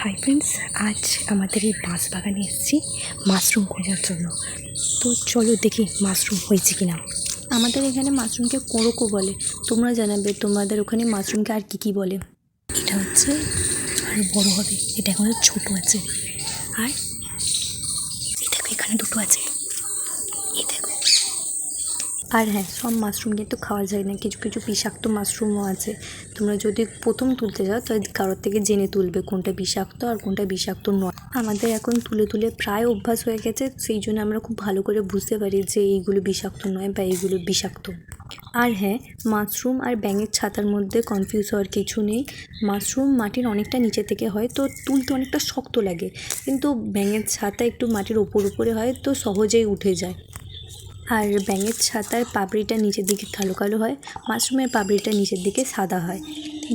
Hi friends, আজ আমাদের এই বাঁশ বাগানে এসেছি মাশরুম খোঁজার জন্য। তো চলো দেখি মাশরুম হয়েছে কিনা। আমাদের এখানে মাশরুমকে কোঁড়োকো বলে। তোমরা জানাবে তোমাদের ওখানে মাশরুমকে আর কী বলে। এটা হচ্ছে আরও বড় হবে, এটা এখন ছোট আছে। আর এই দেখো এখানে দুটো আছে, এই দেখো। আর হ্যাঁ, সব মাশরুম কিন্তু খাওয়া যায় না, কিছু কিছু বিষাক্ত মাশরুমও আছে। তোমরা যদি প্রথম তুলতে যাও তাহলে কারোর থেকে জেনে তুলবে কোনটা বিষাক্ত আর কোনটা বিষাক্ত নয়। আমাদের এখন তুলে তুলে প্রায় অভ্যাস হয়ে গেছে, সেই জন্য আমরা খুব ভালো করে বুঝতে পারি যে এইগুলো বিষাক্ত নয় বা এইগুলো বিষাক্ত। আর হ্যাঁ, মাশরুম আর ব্যাঙের ছাতার মধ্যে কনফিউজ হওয়ার কিছু নেই। মাশরুম মাটির অনেকটা নিচে থেকে হয়, তো তুলতে অনেকটা শক্ত লাগে, কিন্তু ব্যাঙের ছাতা একটু মাটির উপরে হয়, তো সহজেই উঠে যায়। আর ব্যাঙের ছাতার পাপড়িটা নিচের দিকে কালো কালো হয়, মাশরুমের পাপড়িটা নিচের দিকে সাদা হয়।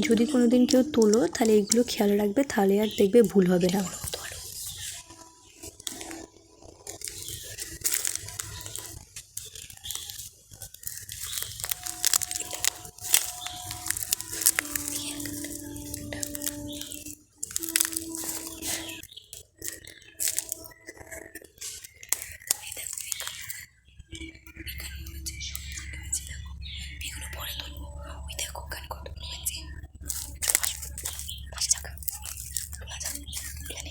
যদি কোনো দিন কেউ তোলো তাহলে এইগুলো খেয়াল রাখবে, তাহলে আর দেখবে ভুল হবে না। এগুলো পরে তুলবো। ওই দেখো ওখানে কতগুলো হয়েছে। পাশে থাকা এখানে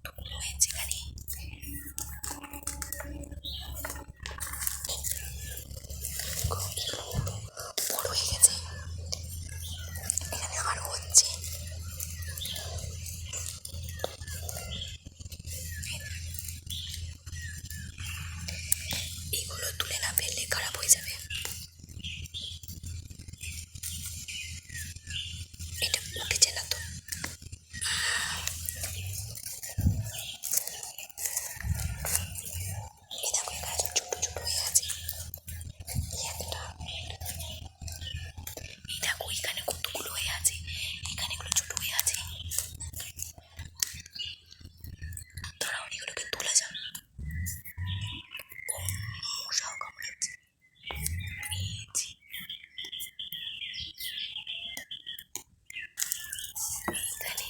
কতগুলো হয়েছে এখানে। বড় হয়ে গেছে, এখানে আরো হচ্ছে। এগুলো তুলে না ফেললে খারাপ হয়ে যাবে। এটা উঠেছে না তো। এই দেখো এখানে ছোট ছোট হয়ে আছে একটা। এই দেখো এখানে কতগুলো হয়ে আছে, এখানে এগুলো ছোট হয়ে আছে। ধরো এগুলোকে তোলা যাক। মশাও কামড়াচ্ছে। এখানে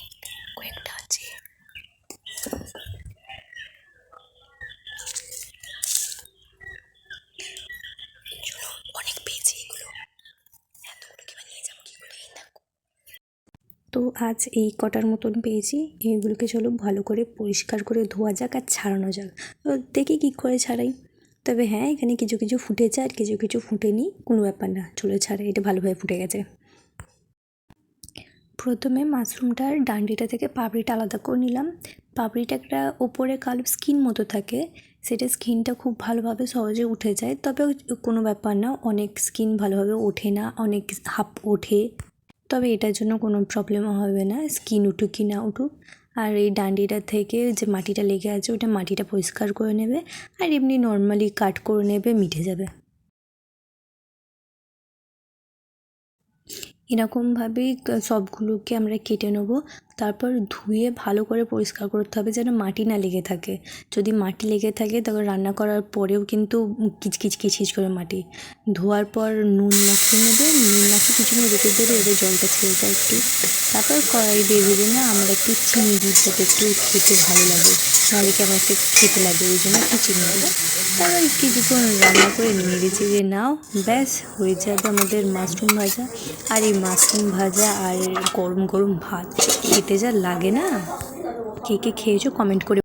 কয়েকটা আছে। অনেক পেয়েছি এগুলো, এতগুলো কিবা নিয়ে যাবো কি করে। দেখো তো আজ এই কটার মতন পেয়েছি, এইগুলোকে চলো ভালো করে পরিষ্কার করে ধোয়া যাক আর ছাড়ানো যাক। তো দেখি কী করে ছাড়াই। তবে হ্যাঁ, এখানে কিছু কিছু ফুটেছে আর কিছু কিছু ফুটেনি, কোনো ব্যাপার না, চলো ছাড়াই। এটা ভালোভাবে ফুটে গেছে। প্রথমে মাশরুমটার ডান্ডিটা থেকে পাপড়িটা আলাদা করে নিলাম। পাপড়িটা একটা ওপরে কালো স্কিন মতো থাকে, সেটা স্কিনটা খুব ভালোভাবে সহজে উঠে যায়। তবে কোনো ব্যাপার না, অনেক স্কিন ভালোভাবে ওঠে না, অনেক হাফ ওঠে। তবে এটার জন্য কোনো প্রবলেমও হবে না, স্কিন উঠুক কি না উঠুক। আর এই ডান্ডিটা থেকে যে মাটিটা লেগে আছে ওটা মাটিটা পরিষ্কার করে নেবে, আর এমনি নর্মালি কাট করে নেবে, মিটে যাবে। এরকমভাবেই সবগুলোকে আমরা কেটে নেব। তারপর ধুয়ে ভালো করে পরিষ্কার করতে হবে যেন মাটি না লেগে থাকে। যদি মাটি লেগে থাকে তখন রান্না করার পরেও কিন্তু কিচকিচ কিচকিচ করে মাটি। ধোয়ার পর নুন মাখিয়ে নেবে, নুন মাখিয়ে কিছুক্ষণ রেখে দেবে, এবার জলটা ছেড়ে যায় একটু। তারপর কড়াই দিয়ে দেবে না, আমরা একটু চিনি দিই যাতে একটু খেতে ভালো লাগে, নাহলে কেমন একটু খেতে লাগে, ওই জন্য একটু চিনি দেবো। তারপর কিছুক্ষণ রান্না করে নেড়ে চেড়ে নাও, ব্যাস হয়ে যাবে আমাদের মাশরুম ভাজা। আর এই মাশরুম ভাজা আর গরম গরম ভাত খেতে যা লাগে না, কে কে খেয়েছো কমেন্ট করে